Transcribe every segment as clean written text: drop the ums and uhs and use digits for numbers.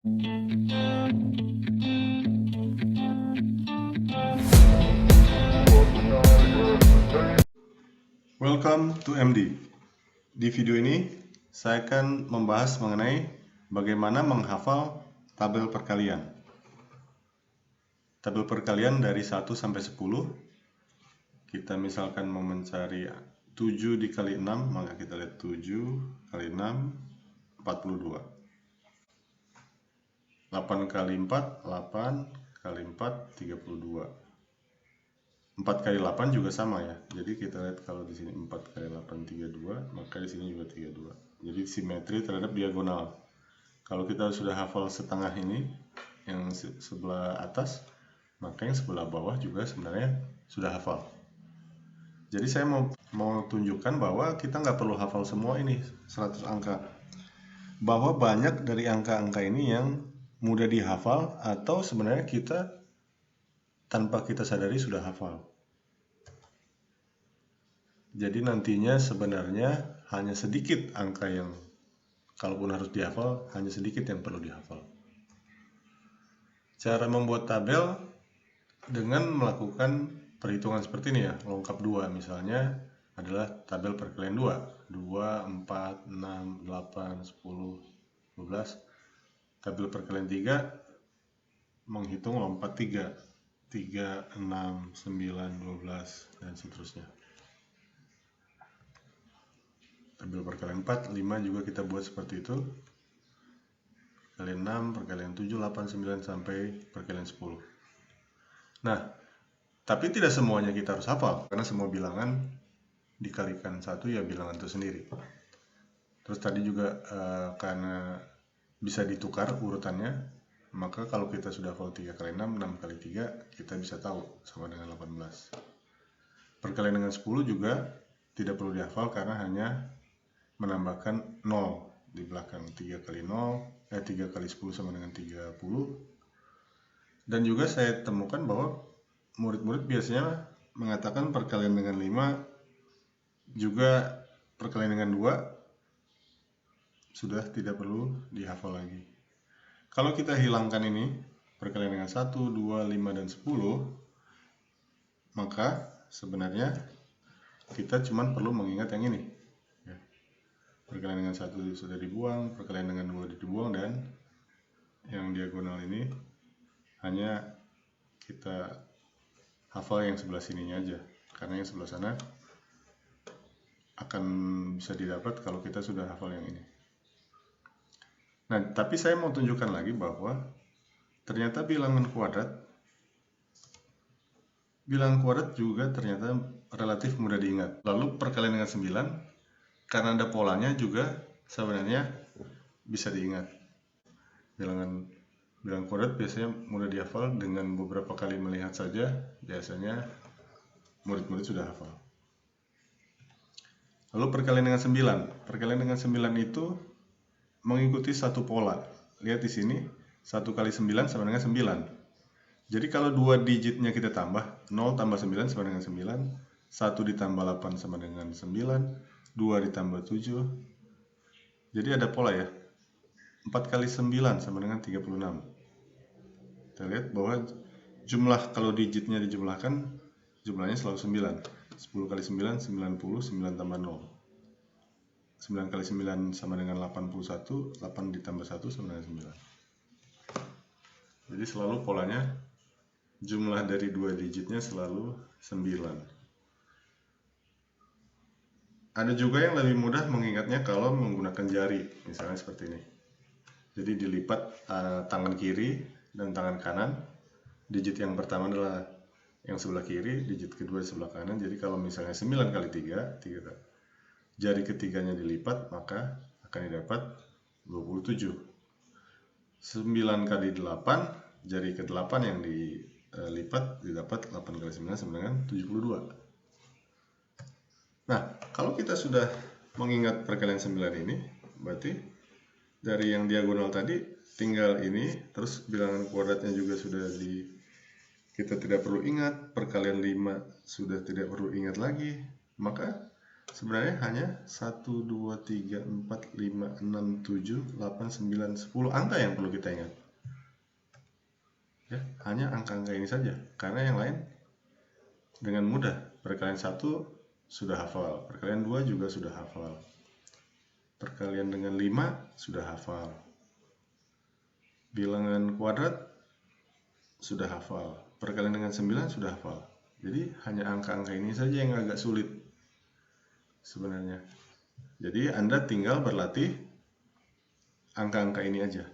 Welcome to MD. Di video ini, saya akan membahas mengenai bagaimana menghafal tabel perkalian. Tabel perkalian dari 1 sampai 10. Kita misalkan mau mencari 7 dikali 6, maka kita lihat 7 kali 6, 42. 8 kali 4, 8 kali 4, 32. 4 kali 8 juga sama ya. Jadi kita lihat kalau di sini 4 kali 8 32, maka di sini juga 32. Jadi simetri terhadap diagonal. Kalau kita sudah hafal setengah ini, yang sebelah atas, maka yang sebelah bawah juga sebenarnya sudah hafal. Jadi saya mau tunjukkan bahwa kita nggak perlu hafal semua ini 100 angka. Bahwa banyak dari angka-angka ini yang mudah dihafal atau sebenarnya kita tanpa kita sadari sudah hafal. Jadi nantinya sebenarnya hanya sedikit angka yang kalaupun harus dihafal, hanya sedikit yang perlu dihafal. Cara membuat tabel dengan melakukan perhitungan seperti ini ya, lengkap 2 misalnya adalah tabel perkalian 2. 2, 4, 6, 8, 10, 12. Tabel perkalian 3 menghitung lompat 3. 3, 6, 9, 12, dan seterusnya. Tabel perkalian 4, 5 juga kita buat seperti itu. Perkalian 6, perkalian 7, 8, 9, sampai perkalian 10. Nah, tapi tidak semuanya kita harus hafal, karena semua bilangan dikalikan 1 ya bilangan itu sendiri. Terus tadi juga karena bisa ditukar urutannya, maka kalau kita sudah hafal 3 kali 6, 6 kali 3, kita bisa tahu sama dengan 18. Perkalian dengan 10 juga tidak perlu dihafal karena hanya menambahkan 0 di belakang. 3 kali 3 kali 10 sama dengan 30. Dan juga saya temukan bahwa murid-murid biasanya mengatakan perkalian dengan 5 juga perkalian dengan 2 sudah tidak perlu dihafal lagi. Kalau kita hilangkan ini, perkalian dengan 1, 2, 5, dan 10, maka sebenarnya kita cuma perlu mengingat yang ini. Perkalian dengan 1 sudah dibuang, perkalian dengan 2 dibuang, dan yang diagonal ini hanya kita hafal yang sebelah sininya aja, karena yang sebelah sana akan bisa didapat kalau kita sudah hafal yang ini. Nah, tapi saya mau tunjukkan lagi bahwa ternyata bilangan kuadrat juga ternyata relatif mudah diingat. Lalu perkalian dengan 9, karena ada polanya juga sebenarnya bisa diingat. Bilangan kuadrat biasanya mudah dihafal, dengan beberapa kali melihat saja biasanya murid-murid sudah hafal. Lalu perkalian dengan 9. Perkalian dengan 9 itu mengikuti satu pola. Lihat di sini, 1 kali 9 sama dengan 9. Jadi kalau 2 digitnya kita tambah, 0 tambah 9 sama dengan 9, 1 ditambah 8 sama dengan 9, 2 ditambah 7. Jadi ada pola ya. 4 kali 9 sama dengan 36. Kita lihat bahwa jumlah kalau digitnya dijumlahkan, jumlahnya selalu 9. 10 kali 9, 90, 9 tambah 0. 9 kali 9 sama dengan 81, 8 ditambah 1 sama dengan 9. Jadi selalu polanya jumlah dari 2 digitnya selalu 9. Ada juga yang lebih mudah mengingatnya kalau menggunakan jari, misalnya seperti ini. Jadi dilipat tangan kiri dan tangan kanan. Digit yang pertama adalah yang sebelah kiri, digit kedua di sebelah kanan. Jadi kalau misalnya 9 kali 3, jari ketiganya dilipat, maka akan didapat 27. 9 kali 8, jari ke-8 yang dilipat didapat 8 kali 9 sama dengan 72. Nah, kalau kita sudah mengingat perkalian 9 ini, berarti dari yang diagonal tadi tinggal ini, terus bilangan kuadratnya juga sudah kita tidak perlu ingat, perkalian 5 sudah tidak perlu ingat lagi, maka sebenarnya hanya 1, 2, 3, 4, 5, 6, 7, 8, 9, 10 angka yang perlu kita ingat. Ya, hanya angka-angka ini saja, karena yang lain dengan mudah. Perkalian 1 sudah hafal, perkalian 2 juga sudah hafal, perkalian dengan 5 sudah hafal, bilangan kuadrat sudah hafal, perkalian dengan 9 sudah hafal. Jadi hanya angka-angka ini saja yang agak sulit sebenarnya. Jadi Anda tinggal berlatih angka-angka ini aja.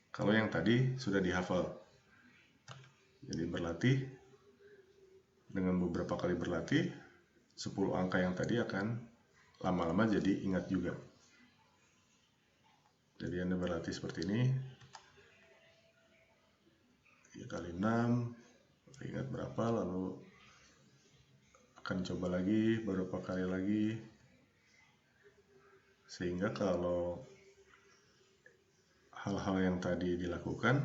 Kalau yang tadi sudah dihafal. Jadi berlatih, dengan beberapa kali berlatih, 10 angka yang tadi akan lama-lama jadi ingat juga. Jadi Anda berlatih seperti ini. 3 kali 6, ingat berapa, lalu akan coba lagi beberapa kali lagi. Sehingga kalau hal-hal yang tadi dilakukan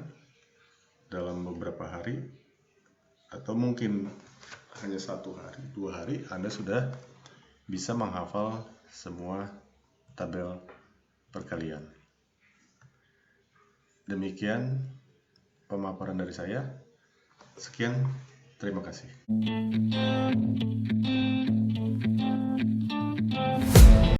dalam beberapa hari, atau mungkin hanya 1 hari, 2 hari, Anda sudah bisa menghafal semua tabel perkalian. Demikian pemaparan dari saya. Sekian, terima kasih.